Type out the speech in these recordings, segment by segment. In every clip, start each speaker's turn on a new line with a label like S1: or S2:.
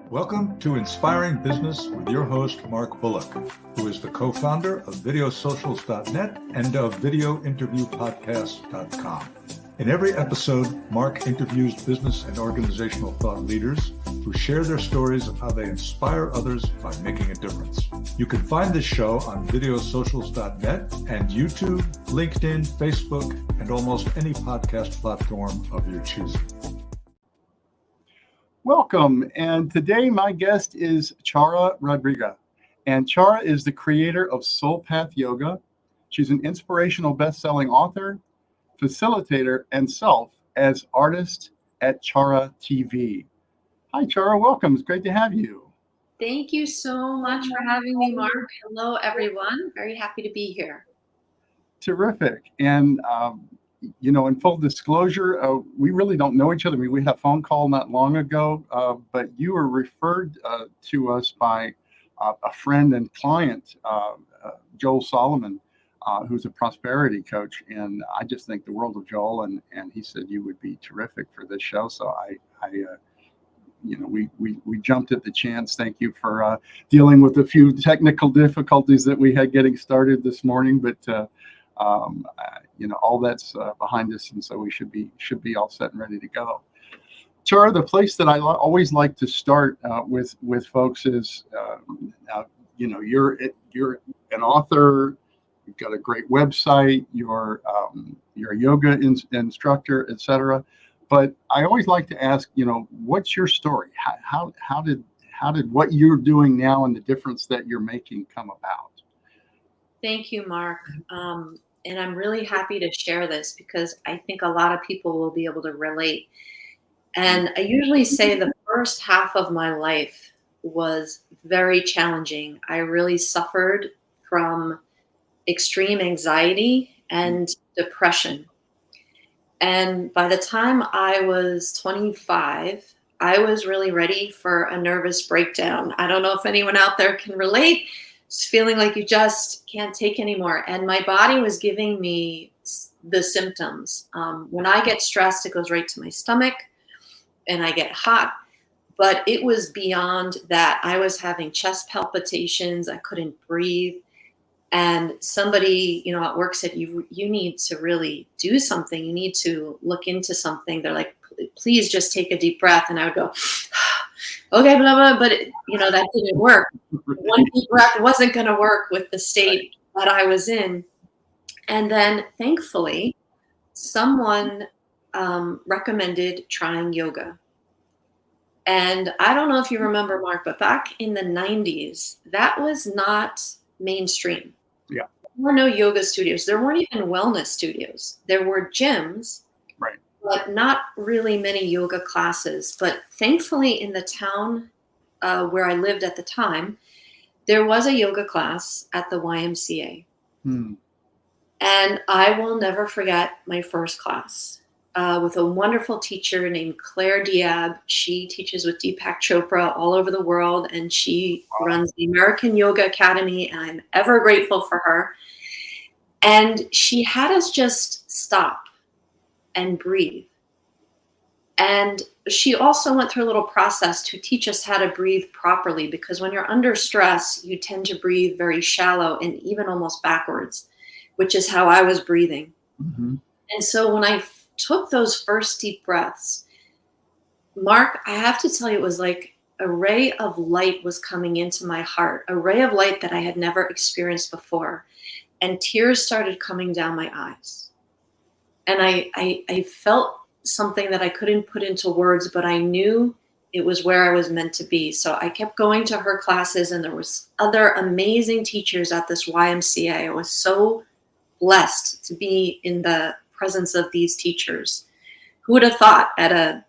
S1: Welcome to Inspiring Business with your host, Mark Bullock, who is the co-founder of videosocials.net and of videointerviewpodcast.com. In every episode, Mark interviews business and organizational thought leaders who share their stories of how they inspire others by making a difference. You can find this show on videosocials.net and YouTube, LinkedIn, Facebook, and almost any podcast platform of your choosing.
S2: Welcome, and today my guest is Chara Rodriguera, and Chara is the creator of Soul Path Yoga. She's an inspirational best-selling author, facilitator, and self as artist at Chara TV. Hi, Chara, welcome. It's great to have you.
S3: Thank you so much for having me, Mark. Hello, everyone. Very happy to be here.
S2: Terrific. And in full disclosure, we really don't know each other. I mean, we had a phone call not long ago, but you were referred to us by a friend and client, Joel Solomon, who's a prosperity coach. And I just think the world of Joel, and he said you would be terrific for this show. So we jumped at the chance. Thank you for dealing with a few technical difficulties that we had getting started this morning, but all that's behind us, and so we should be all set and ready to go. Chara, the place that I always like to start with folks is, you're an author, you've got a great website, you're a yoga instructor, etc. But I always like to ask, what's your story? How did what you're doing now and the difference that you're making come about?
S3: Thank you, Mark. And I'm really happy to share this because I think a lot of people will be able to relate. And I usually say the first half of my life was very challenging. I really suffered from extreme anxiety and depression. And by the time I was 25, I was really ready for a nervous breakdown. I don't know if anyone out there can relate. Just feeling like you just can't take anymore. And my body was giving me the symptoms. When I get stressed, it goes right to my stomach and I get hot. But it was beyond that. I was having chest palpitations. I couldn't breathe. And somebody, at work said, you need to really do something. You need to look into something. They're like, please just take a deep breath. And I would go, okay, blah, blah, but that didn't work. One deep breath wasn't going to work with the state that I was in. And then thankfully, someone recommended trying yoga. And I don't know if you remember, Mark, but back in the 90s, that was not mainstream.
S2: Yeah.
S3: There were no yoga studios. There weren't even wellness studios. There were gyms.
S2: Right.
S3: But not really many yoga classes. But thankfully, in the town where I lived at the time, there was a yoga class at the YMCA. And I will never forget my first class with a wonderful teacher named Claire Diab. She teaches with Deepak Chopra all over the world, and she runs the American Yoga Academy, and I'm ever grateful for her. And she had us just stop and breathe. And she also went through a little process to teach us how to breathe properly, because when you're under stress, you tend to breathe very shallow and even almost backwards, which is how I was breathing.
S2: Mm-hmm.
S3: And so when I took those first deep breaths, Mark, I have to tell you, it was like a ray of light was coming into my heart, a ray of light that I had never experienced before. And tears started coming down my eyes. And I felt something that I couldn't put into words, but I knew it was where I was meant to be. So I kept going to her classes, and there was other amazing teachers at this YMCA. I was so blessed to be in the presence of these teachers. Who would have thought at a,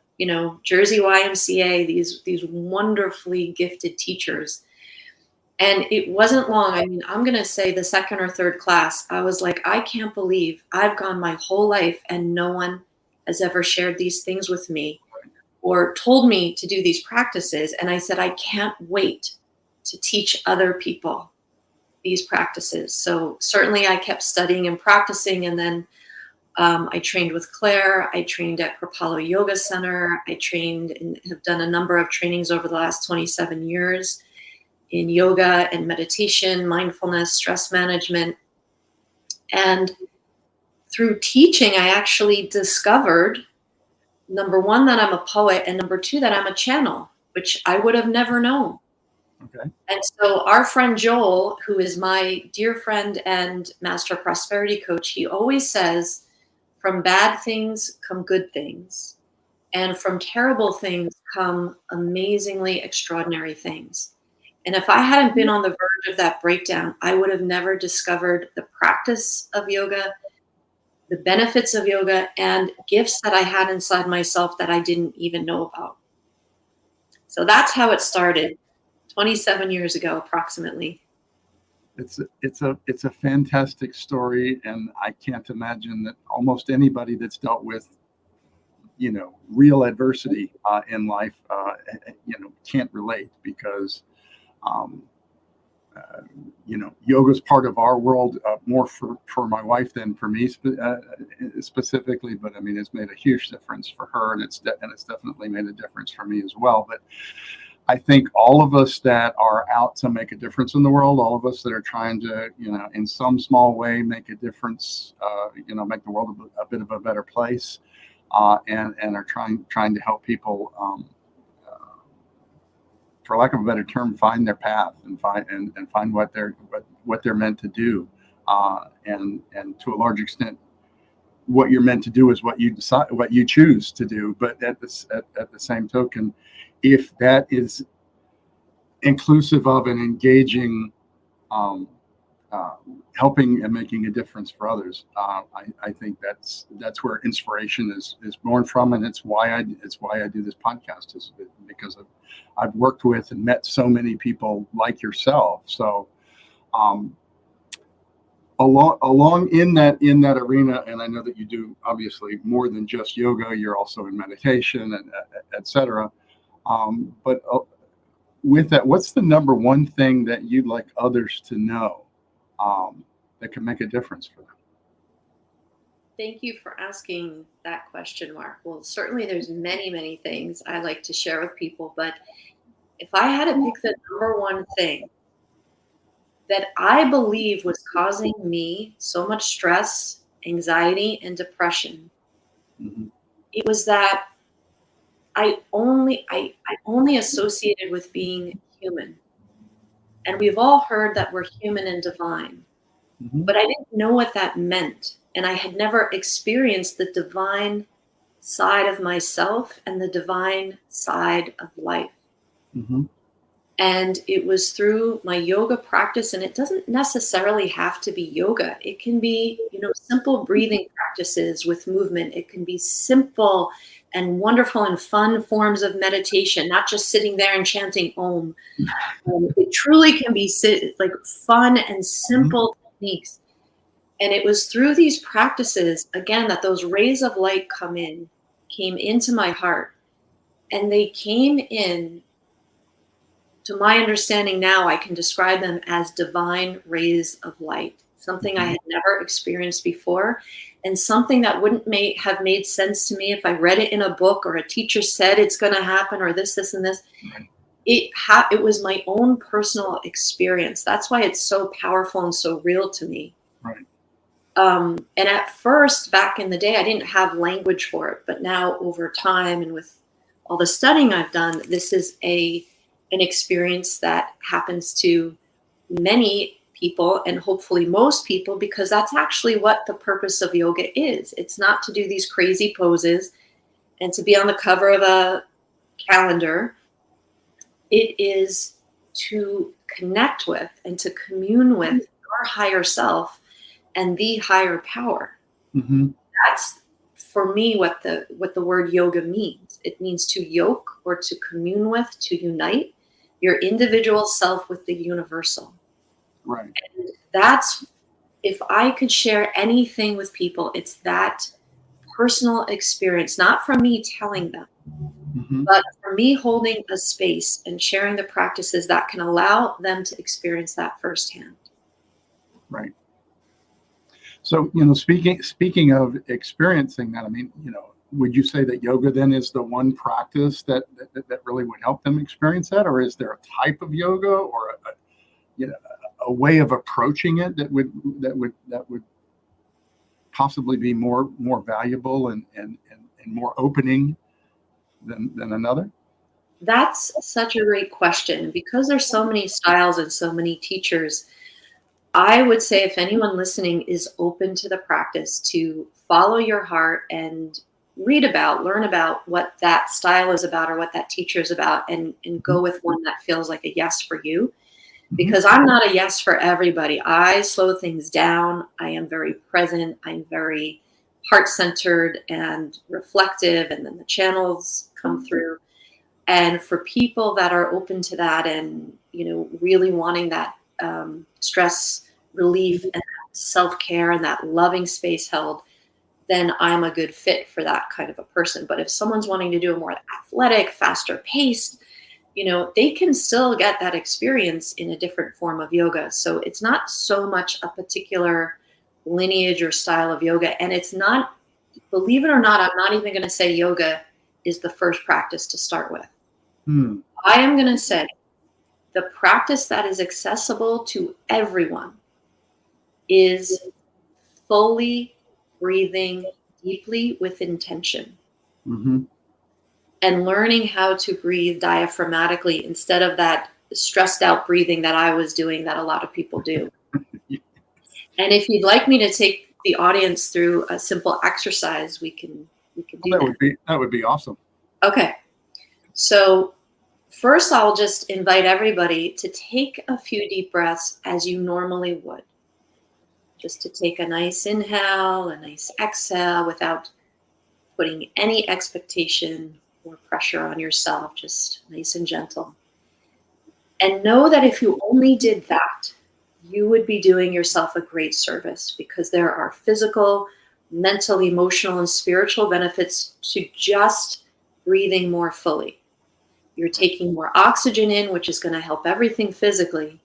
S3: Jersey YMCA, these wonderfully gifted teachers. And it wasn't long. I mean, I'm going to say the second or third class, I was like, I can't believe I've gone my whole life and no one has ever shared these things with me or told me to do these practices. And I said, I can't wait to teach other people these practices. So certainly I kept studying and practicing. And then I trained with Claire. I trained at Kripalu Yoga Center. I trained and have done a number of trainings over the last 27 years in yoga and meditation, mindfulness, stress management. And through teaching, I actually discovered, number one, that I'm a poet, and number two, that I'm a channel, which I would have never known.
S2: Okay.
S3: And so our friend Joel, who is my dear friend and master prosperity coach, he always says, from bad things come good things. And from terrible things come amazingly extraordinary things. And if I hadn't been on the verge of that breakdown, I would have never discovered the practice of yoga, the benefits of yoga, and gifts that I had inside myself that I didn't even know about. So that's how it started 27 years ago, approximately.
S2: It's a fantastic story, and I can't imagine that almost anybody that's dealt with, real adversity in life, can't relate, because yoga is part of our world, more for my wife than for me specifically. But I mean, it's made a huge difference for her, and it's definitely made a difference for me as well. But I think all of us that are out to make a difference in the world, all of us that are trying to, in some small way make a difference, make the world a bit of a better place, and are trying to help people, for lack of a better term, find their path and find what they're meant to do, and to a large extent, what you're meant to do is what you choose to do. But at the same token, if that is inclusive of and engaging, helping and making a difference for others, I think that's where inspiration is born from, and it's why I do this podcast, is because I've worked with and met so many people like yourself. So along in that arena, and I know that you do obviously more than just yoga. You're also in meditation and etc. But with that, what's the number one thing that you'd like others to know, that can make a difference for them?
S3: Thank you for asking that question, Mark. Well, certainly there's many, many things I like to share with people, but if I had to pick the number one thing that I believe was causing me so much stress, anxiety, and depression,
S2: Mm-hmm.
S3: it was that I only associated with being human. And we've all heard that we're human and divine,
S2: Mm-hmm.
S3: but I didn't know what that meant. And I had never experienced the divine side of myself and the divine side of life.
S2: Mm-hmm.
S3: And it was through my yoga practice, and it doesn't necessarily have to be yoga. It can be, simple breathing practices with movement. It can be simple and wonderful and fun forms of meditation, not just sitting there and chanting Om. It truly can be like fun and simple techniques. And it was through these practices, again, that those rays of light came into my heart. And they came in, to my understanding now, I can describe them as divine rays of light, something I had never experienced before, and something that wouldn't have made sense to me if I read it in a book or a teacher said it's going to happen or this, and this. It was my own personal experience. That's why it's so powerful and so real to me.
S2: Right.
S3: And at first, back in the day, I didn't have language for it, but now over time and with all the studying I've done, this is an experience that happens to many people and hopefully most people, because that's actually what the purpose of yoga is. It's not to do these crazy poses and to be on the cover of a calendar. It is to connect with and to commune with our higher self and the higher power.
S2: Mm-hmm.
S3: That's, for me, what the word yoga means. It means to yoke or to commune with, to unite your individual self with the universal.
S2: Right.
S3: And that's, if I could share anything with people, it's that personal experience, not from me telling them, but for me holding a space and sharing the practices that can allow them to experience that firsthand.
S2: Right. So, speaking of experiencing that, I mean, would you say that yoga then is the one practice that really would help them experience that, or is there a type of yoga or a way of approaching it that would possibly be more valuable and more opening than another?
S3: That's such a great question. Because there's so many styles and so many teachers, I would say if anyone listening is open to the practice, to follow your heart and learn about what that style is about or what that teacher is about, and go with one that feels like a yes for you. Because I'm not a yes for everybody. I slow things down. I am very present. I'm very heart-centered and reflective, and then the channels come through. And for people that are open to that and, really wanting that stress relief and self-care and that loving space held, then I'm a good fit for that kind of a person. But if someone's wanting to do a more athletic, faster paced, they can still get that experience in a different form of yoga. So it's not so much a particular lineage or style of yoga. And it's not, believe it or not, I'm not even going to say yoga is the first practice to start with. I am going to say the practice that is accessible to everyone is fully breathing deeply with intention. And learning how to breathe diaphragmatically instead of that stressed out breathing that I was doing that a lot of people do. And if you'd like me to take the audience through a simple exercise, we can do that.
S2: That would be awesome.
S3: Okay. So first, I'll just invite everybody to take a few deep breaths as you normally would. Just to take a nice inhale, a nice exhale without putting any expectation or pressure on yourself, just nice and gentle. And know that if you only did that, you would be doing yourself a great service, because there are physical, mental, emotional, and spiritual benefits to just breathing more fully. You're taking more oxygen in, which is going to help everything physically.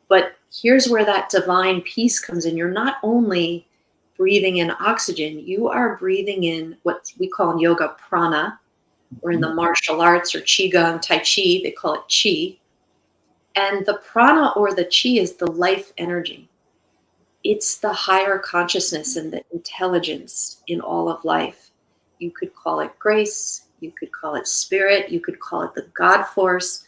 S3: But here's where that divine peace comes in. You're not only breathing in oxygen, you are breathing in what we call in yoga prana, or in the martial arts or qigong, tai chi, they call it chi. And the prana or the chi is the life energy. It's the higher consciousness and the intelligence in all of life. You could call it grace, you could call it spirit, you could call it the God force.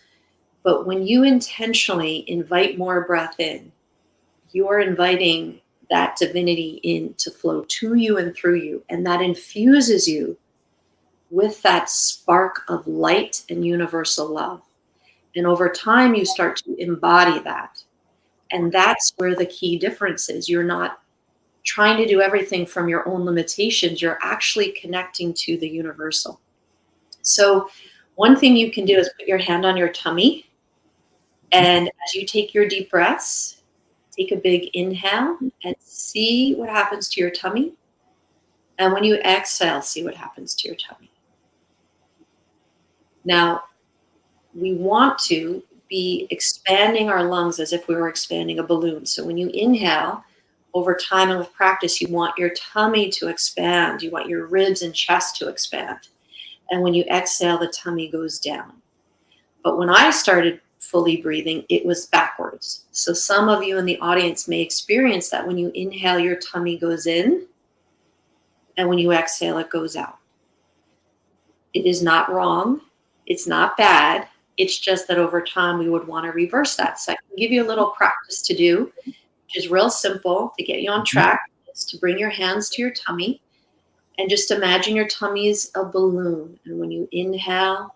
S3: But when you intentionally invite more breath in, you are inviting that divinity in to flow to you and through you. And that infuses you with that spark of light and universal love. And over time, you start to embody that. And that's where the key difference is. You're not trying to do everything from your own limitations. You're actually connecting to the universal. So one thing you can do is put your hand on your tummy. And as you take your deep breaths, take a big inhale and see what happens to your tummy. And when you exhale, see what happens to your tummy. Now, we want to be expanding our lungs as if we were expanding a balloon. So when you inhale, over time and with practice, you want your tummy to expand. You want your ribs and chest to expand. And when you exhale, the tummy goes down. But when I started fully breathing, it was backwards. So some of you in the audience may experience that when you inhale, your tummy goes in, and when you exhale, it goes out. It is not wrong. It's not bad. It's just that over time, we would want to reverse that. So I can give you a little practice to do, which is real simple to get you on track. It's to bring your hands to your tummy and just imagine your tummy is a balloon. And when you inhale,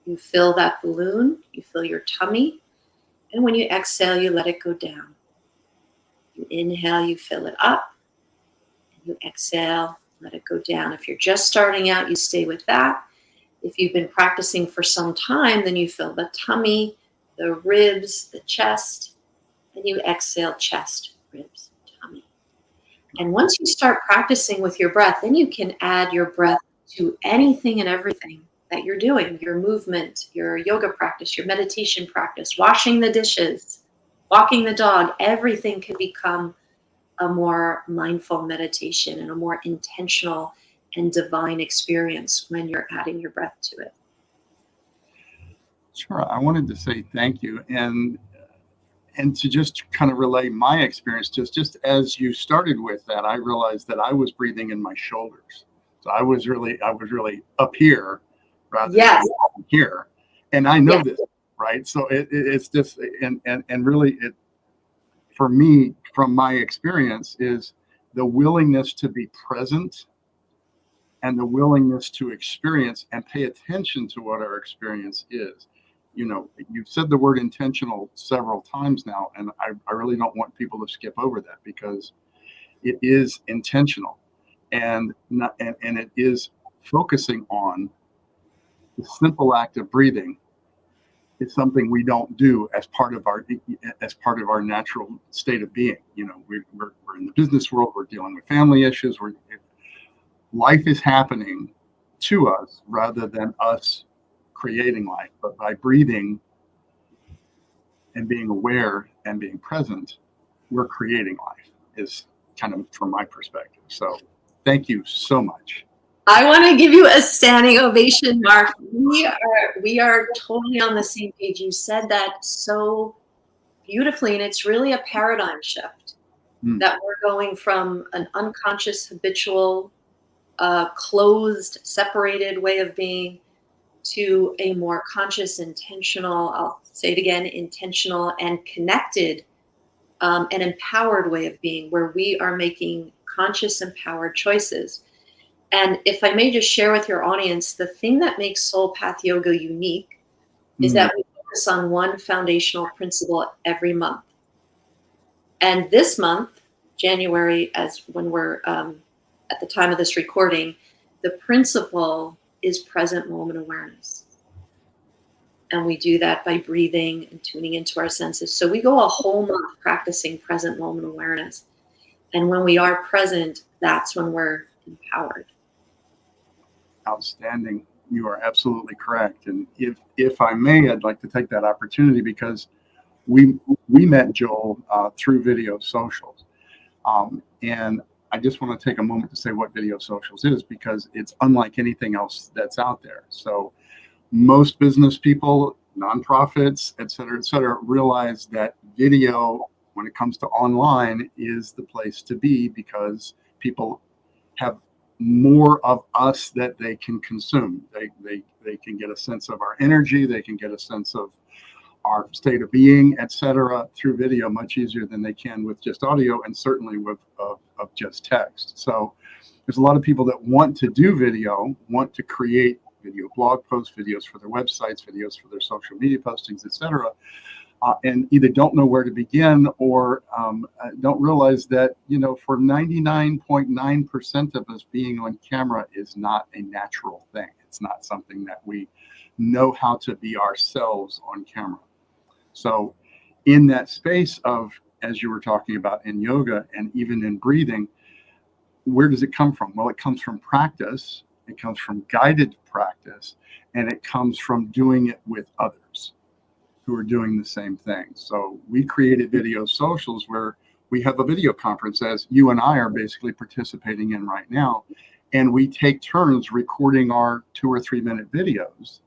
S3: you fill that balloon, you fill your tummy. And when you exhale, you let it go down. You inhale, you fill it up. And you exhale, let it go down. If you're just starting out, you stay with that. If you've been practicing for some time, then you fill the tummy, the ribs, the chest, and you exhale, chest, ribs, tummy. And once you start practicing with your breath, then you can add your breath to anything and everything that you're doing, your movement, your yoga practice, your meditation practice, washing the dishes, walking the dog. Everything can become a more mindful meditation and a more intentional and divine experience when you're adding your breath to it.
S2: Sure. I wanted to say thank you, and to just kind of relay my experience. Just as you started with that, I realized that I was breathing in my shoulders. So I was really up here rather
S3: Yes.
S2: than here. And I know
S3: Yes.
S2: this, right? So it's just, and really it, for me, from my experience, is the willingness to be present and the willingness to experience and pay attention to what our experience is. You know, you've said the word intentional several times now, and I really don't want people to skip over that, because it is intentional, and it is focusing on the simple act of breathing. Is something we don't do as part of our natural state of being. You know, we're in the business world, we're dealing with family issues, life is happening to us rather than us creating life. But by breathing and being aware and being present, we're creating life, is kind of from my perspective. So thank you so much.
S3: I want to give you a standing ovation, Mark. We are totally on the same page. You said that so beautifully, and it's really a paradigm shift that we're going from an unconscious, habitual, closed, separated way of being to a more conscious, intentional, I'll say it again, intentional and connected and empowered way of being, where we are making conscious, empowered choices. And if I may just share with your audience, the thing that makes Soul Path Yoga unique is that we focus on one foundational principle every month. And this month, January, as when we're at the time of this recording, the principle is present moment awareness. And we do that by breathing and tuning into our senses. So we go a whole month practicing present moment awareness. And when we are present, that's when we're empowered.
S2: Outstanding. You are absolutely correct. And if I may, I'd like to take that opportunity, because we met Joel through Video Socials. And I just want to take a moment to say what Video Socials is, because it's unlike anything else that's out there. So most business people, nonprofits, et cetera, realize that video, when it comes to online, is the place to be, because people have more of us that they can consume. They can get a sense of our energy, they can get a sense of our state of being, et cetera, through video much easier than they can with just audio, and certainly with of just text. So there's a lot of people that want to do video, want to create video blog posts, videos for their websites, videos for their social media postings, et cetera, and either don't know where to begin, or don't realize that, you know, for 99.9% of us, being on camera is not a natural thing. It's not something that we know how to be ourselves on camera. So in that space of, as you were talking about in yoga and even in breathing, where does it come from? Well, it comes from practice, it comes from guided practice, and it comes from doing it with others who are doing the same thing. So we created Video Socials, where we have a video conference, as you and I are basically participating in right now, and we take turns recording our 2 or 3 minute videos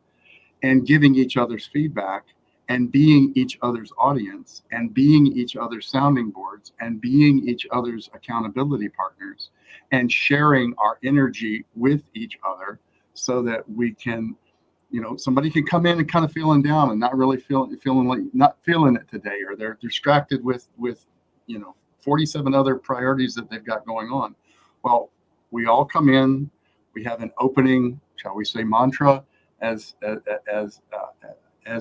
S2: and giving each other's feedback, and being each other's audience, and being each other's sounding boards, and being each other's accountability partners, and sharing our energy with each other, so that we can, you know, somebody can come in and kind of feeling down and not really feeling like not feeling it today, or they're distracted with 47 other priorities that they've got going on. Well, we all come in, we have an opening, shall we say, mantra, as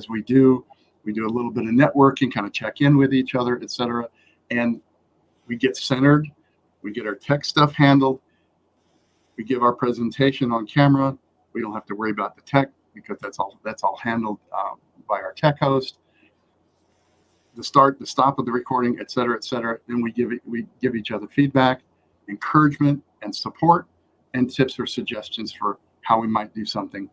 S2: we do a little bit of networking, kind of check in with each other, et cetera, and we get centered, we get our tech stuff handled, we give our presentation on camera. We don't have to worry about the tech, because that's all handled by our tech host. The start, the stop of the recording, et cetera, et cetera. Then we give each other feedback, encouragement, and support, and tips or suggestions for how we might do something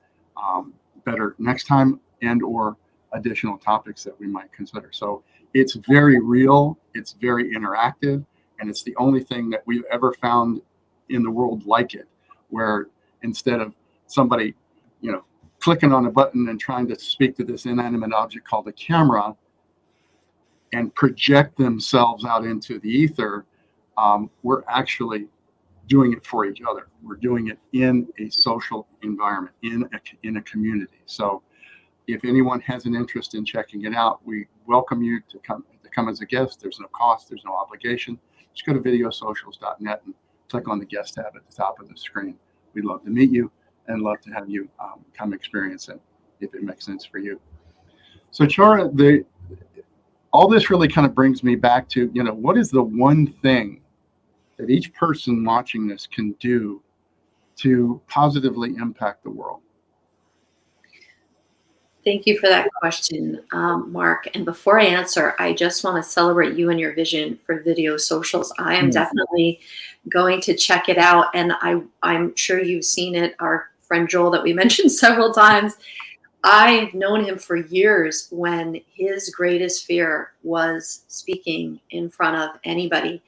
S2: better next time, and or additional topics that we might consider. So it's very real, it's very interactive, And it's the only thing that we've ever found in the world like it, where instead of somebody, clicking on a button and trying to speak to this inanimate object called a camera and project themselves out into the ether, we're actually doing it for each other. We're doing it in a social environment, in a community. So if anyone has an interest in checking it out, we welcome you to come as a guest. There's no cost, there's no obligation. Just go to videosocials.net and click on the guest tab at the top of the screen. We'd love to meet you and love to have you come experience it if it makes sense for you. So Chara, all this really kind of brings me back to, what is the one thing that each person watching this can do to positively impact the world?
S3: Thank you for that question, Mark. And before I answer, I just want to celebrate you and your vision for Video Socials. I am definitely going to check it out. And I'm sure you've seen it. Our friend Joel that we mentioned several times, I've known him for years when his greatest fear was speaking in front of anybody.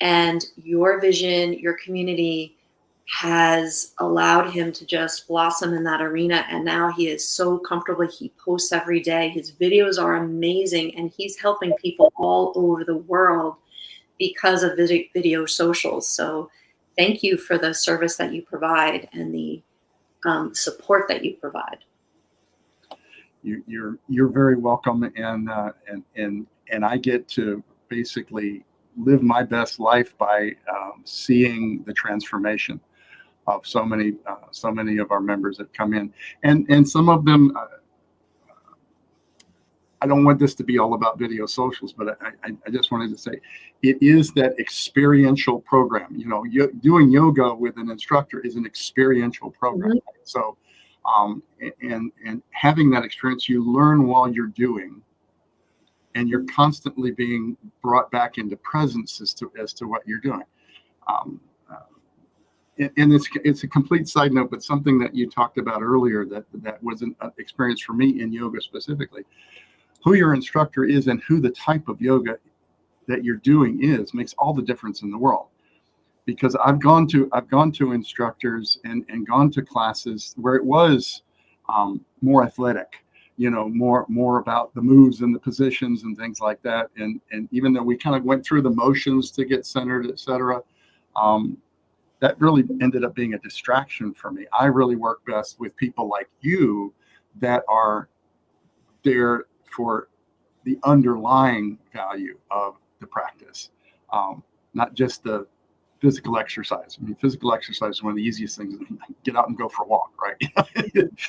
S3: And your vision, your community has allowed him to just blossom in that arena. And now he is so comfortable. He posts every day. His videos are amazing. And he's helping people all over the world because of Video Socials. So thank you for the service that you provide and the support that you provide.
S2: You're very welcome, and I get to basically live my best life by seeing the transformation of so many of our members that come in, and some of them. I don't want this to be all about Video Socials, but I just wanted to say it is that experiential program. Doing yoga with an instructor is an experiential program. Mm-hmm. So, and having that experience, you learn while you're doing, and you're constantly being brought back into presence as to what you're doing. And it's a complete side note, but something that you talked about earlier that was an experience for me in yoga specifically. Who your instructor is and who the type of yoga that you're doing is makes all the difference in the world. Because I've gone to instructors and gone to classes where it was more athletic, more about the moves and the positions and things like that. And even though we kind of went through the motions to get centered, et cetera, that really ended up being a distraction for me. I really work best with people like you that are there for the underlying value of the practice, not just the physical exercise. I mean, physical exercise is one of the easiest things. Get out and go for a walk, right?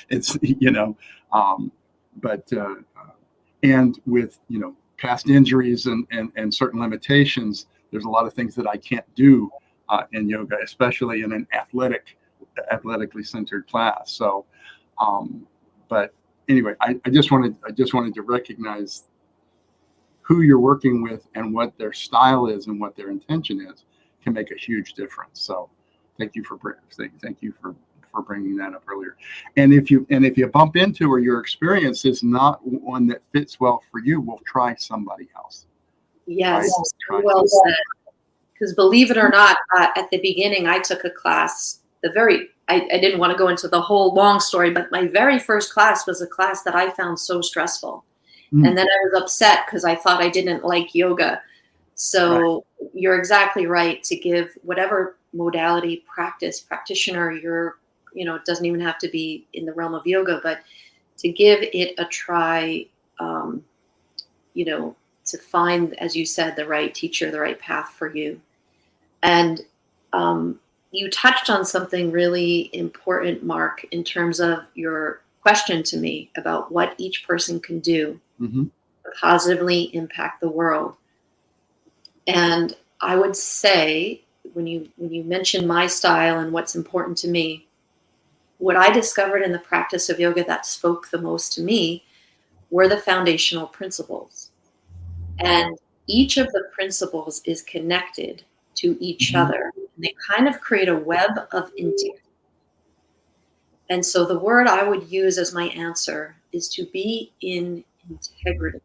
S2: It's, and with, past injuries and certain limitations, there's a lot of things that I can't do in yoga, especially in an athletically centered class. So, but anyway, I just wanted to recognize who you're working with and what their style is and what their intention is can make a huge difference. So thank you for bringing that up earlier. And if you bump into or your experience is not one that fits well for you, we'll try somebody else.
S3: Yes, right? Well said. Because believe it or not, at the beginning, I took a class. I didn't want to go into the whole long story, but my very first class was a class that I found so stressful. And then I was upset because I thought I didn't like yoga. So You're exactly right to give whatever modality practitioner it doesn't even have to be in the realm of yoga, but to give it a try, to find, as you said, the right teacher, the right path for you. And you touched on something really important, Mark, in terms of your question to me about what each person can do to positively impact the world. And I would say, when you mention my style and what's important to me, what I discovered in the practice of yoga that spoke the most to me were the foundational principles. And each of the principles is connected to each other. And they kind of create a web of integrity. And so the word I would use as my answer is to be in integrity.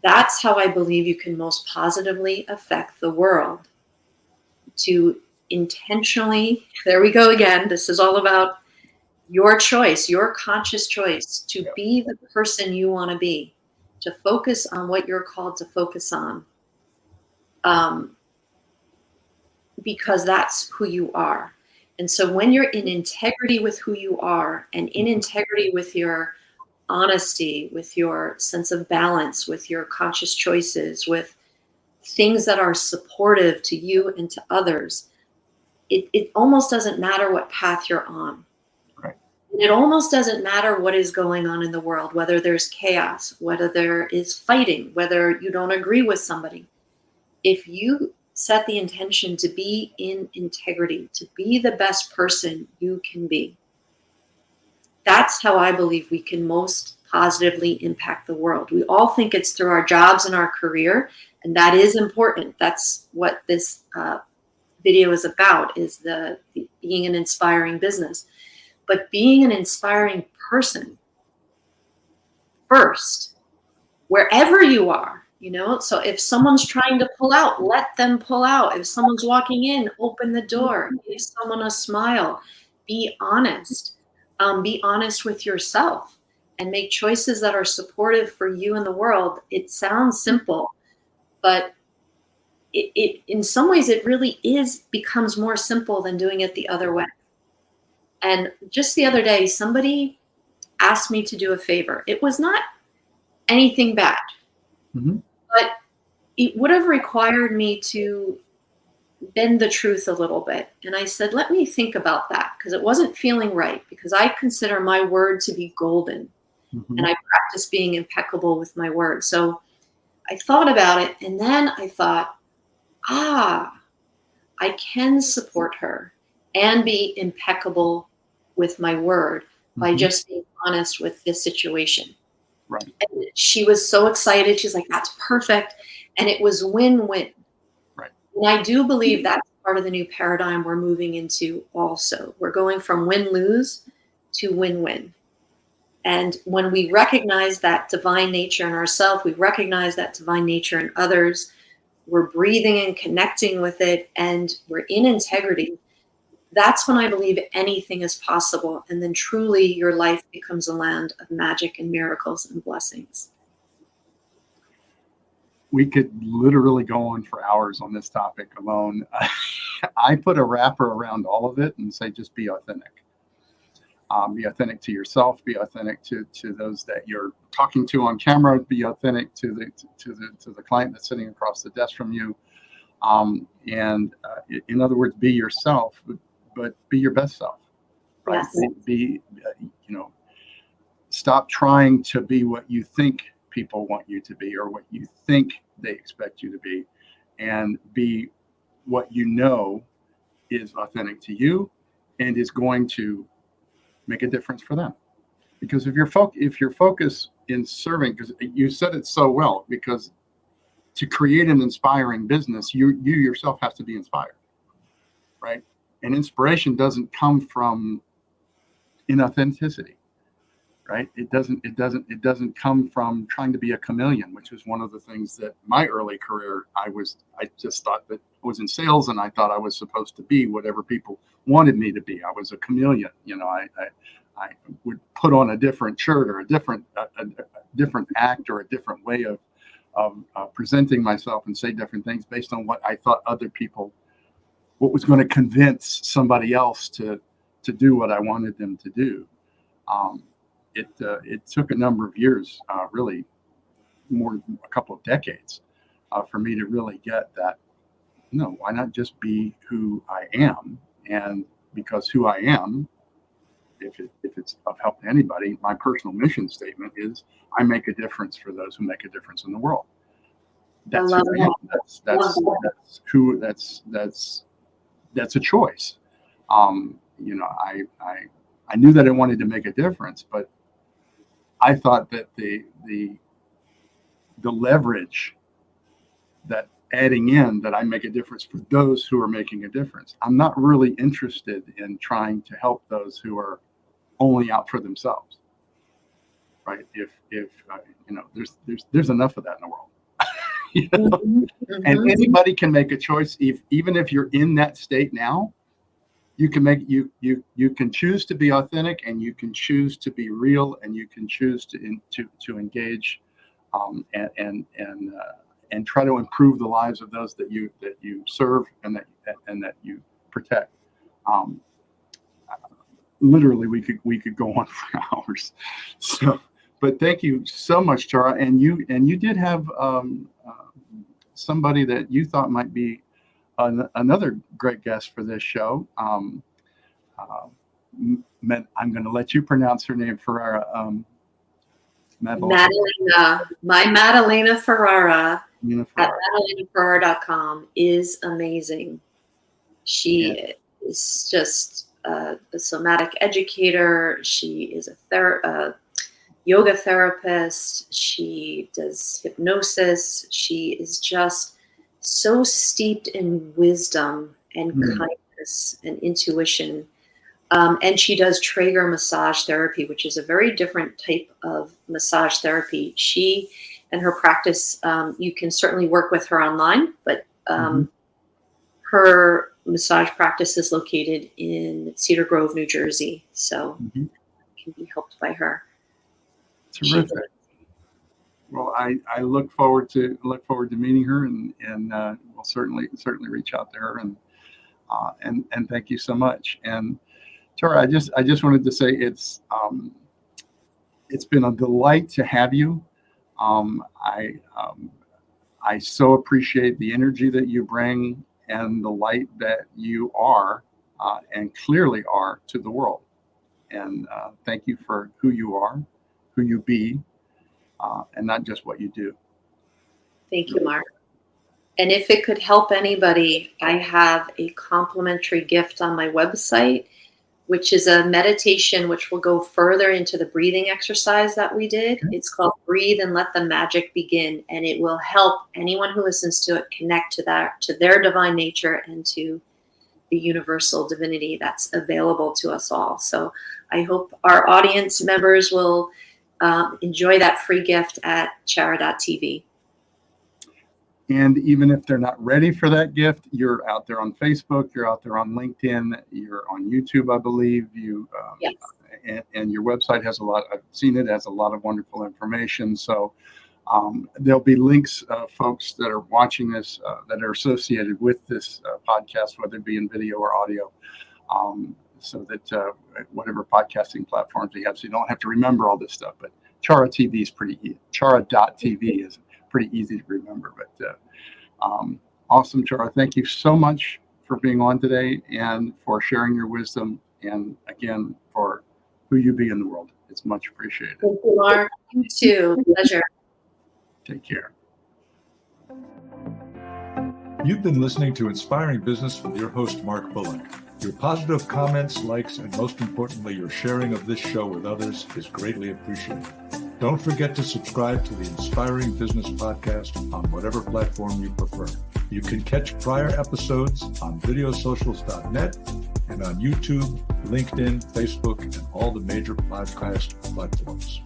S3: That's how I believe you can most positively affect the world. To intentionally, there we go again. This is all about your choice, your conscious choice to be the person you want to be, to focus on what you're called to focus on, because that's who you are. And so when you're in integrity with who you are and in integrity with your honesty, with your sense of balance, with your conscious choices, with things that are supportive to you and to others, it almost doesn't matter what path you're on.
S2: Right.
S3: And it almost doesn't matter what is going on in the world, whether there's chaos, whether there is fighting, whether you don't agree with somebody. If you set the intention to be in integrity, to be the best person you can be, that's how I believe we can most positively impact the world. We all think it's through our jobs and our career, and that is important. That's what this video is about, is the being an inspiring business. But being an inspiring person first, wherever you are, so if someone's trying to pull out, let them pull out. If someone's walking in, open the door, give someone a smile, be honest. Be honest with yourself and make choices that are supportive for you and the world. It sounds simple, but it in some ways it really becomes more simple than doing it the other way. And just the other day, somebody asked me to do a favor. It was not anything bad, but it would have required me to bend the truth a little bit. And I said, let me think about that, because it wasn't feeling right, because I consider my word to be golden and I practice being impeccable with my word. So I thought about it, and then I thought, I can support her and be impeccable with my word by just being honest with this situation.
S2: Right.
S3: And she was so excited. She's like, that's perfect. And it was win-win.
S2: Right.
S3: And I do believe that's part of the new paradigm we're moving into also. We're going from win-lose to win-win. And when we recognize that divine nature in ourselves, we recognize that divine nature in others, we're breathing and connecting with it, and we're in integrity, that's when I believe anything is possible. And then truly your life becomes a land of magic and miracles and blessings.
S2: We could literally go on for hours on this topic alone. I put a wrapper around all of it and say, just be authentic. Be authentic to yourself. Be authentic to those that you're talking to on camera. Be authentic to the client that's sitting across the desk from you. In other words, be yourself, but be your best self. Right?
S3: Yes.
S2: Stop trying to be what you think people want you to be or what you think they expect you to be, and be what you know is authentic to you and is going to make a difference for them. Because if your focus in serving, because you said it so well, because to create an inspiring business, you yourself have to be inspired, right? And inspiration doesn't come from inauthenticity, right? It doesn't come from trying to be a chameleon, which was one of the things that my early career, I just thought that I was in sales, and I thought I was supposed to be whatever people wanted me to be. I was a chameleon. I would put on a different shirt or a different act or a different way of presenting myself and say different things based on what I thought what was going to convince somebody else to do what I wanted them to do. It took a number of years, really a couple of decades, for me to really get that. No, why not just be who I am? And because who I am, if it's of help to anybody, my personal mission statement is I make a difference for those who make a difference in the world. That's who I am. That's a choice. I knew that I wanted to make a difference, but I thought that the leverage that adding in that I make a difference for those who are making a difference. I'm not really interested in trying to help those who are only out for themselves, right? If there's enough of that in the world. You know?
S3: Mm-hmm.
S2: And anybody can make a choice. Even if you're in that state now, you can make you can choose to be authentic, and you can choose to be real, and you can choose to engage, and try to improve the lives of those that you serve and that you protect. Literally, we could go on for hours. So, but thank you so much, Chara. And you did have somebody that you thought might be another great guest for this show. I'm going to let you pronounce her name, Ferrara.
S3: Madalena, my Madalena Ferrara at
S2: Ferrara.
S3: MadalenaFerrara.com is amazing. She is just a somatic educator. She is a yoga therapist. She does hypnosis. She is just so steeped in wisdom and kindness and intuition. And she does Traeger massage therapy, which is a very different type of massage therapy. She and her practice, you can certainly work with her online, but her massage practice is located in Cedar Grove, New Jersey. So can be helped by her.
S2: Terrific. Well, I look forward to meeting her, and we'll certainly reach out to her, and thank you so much. And Chara, I just wanted to say it's been a delight to have you. I so appreciate the energy that you bring and the light that you are, and clearly are, to the world. And thank you for who you are, who you be, and not just what you do.
S3: Thank you, Mark. And if it could help anybody, I have a complimentary gift on my website, which is a meditation which will go further into the breathing exercise that we did. It's called Breathe and Let the Magic Begin, and it will help anyone who listens to it connect to their divine nature and to the universal divinity that's available to us all. So I hope our audience members will enjoy that free gift at chara.tv.
S2: And even if they're not ready for that gift, you're out there on Facebook, you're out there on LinkedIn, you're on YouTube, I believe. Yes. And your website has I've seen it, has a lot of wonderful information. So there'll be links, folks that are watching this, that are associated with this podcast, whether it be in video or audio, so that whatever podcasting platforms you have, so you don't have to remember all this stuff. But Chara TV is pretty easy. Chara.tv is pretty easy to remember. But awesome, Chara. Thank you so much for being on today and for sharing your wisdom, and again, for who you be in the world. It's much appreciated.
S3: Thank you, Mark. You too. Pleasure.
S2: Take care.
S1: You've been listening to Inspiring Business with your host, Mark Bullock. Your positive comments, likes, and most importantly, your sharing of this show with others is greatly appreciated. Don't forget to subscribe to the Inspiring Business Podcast on whatever platform you prefer. You can catch prior episodes on videosocials.net and on YouTube, LinkedIn, Facebook, and all the major podcast platforms.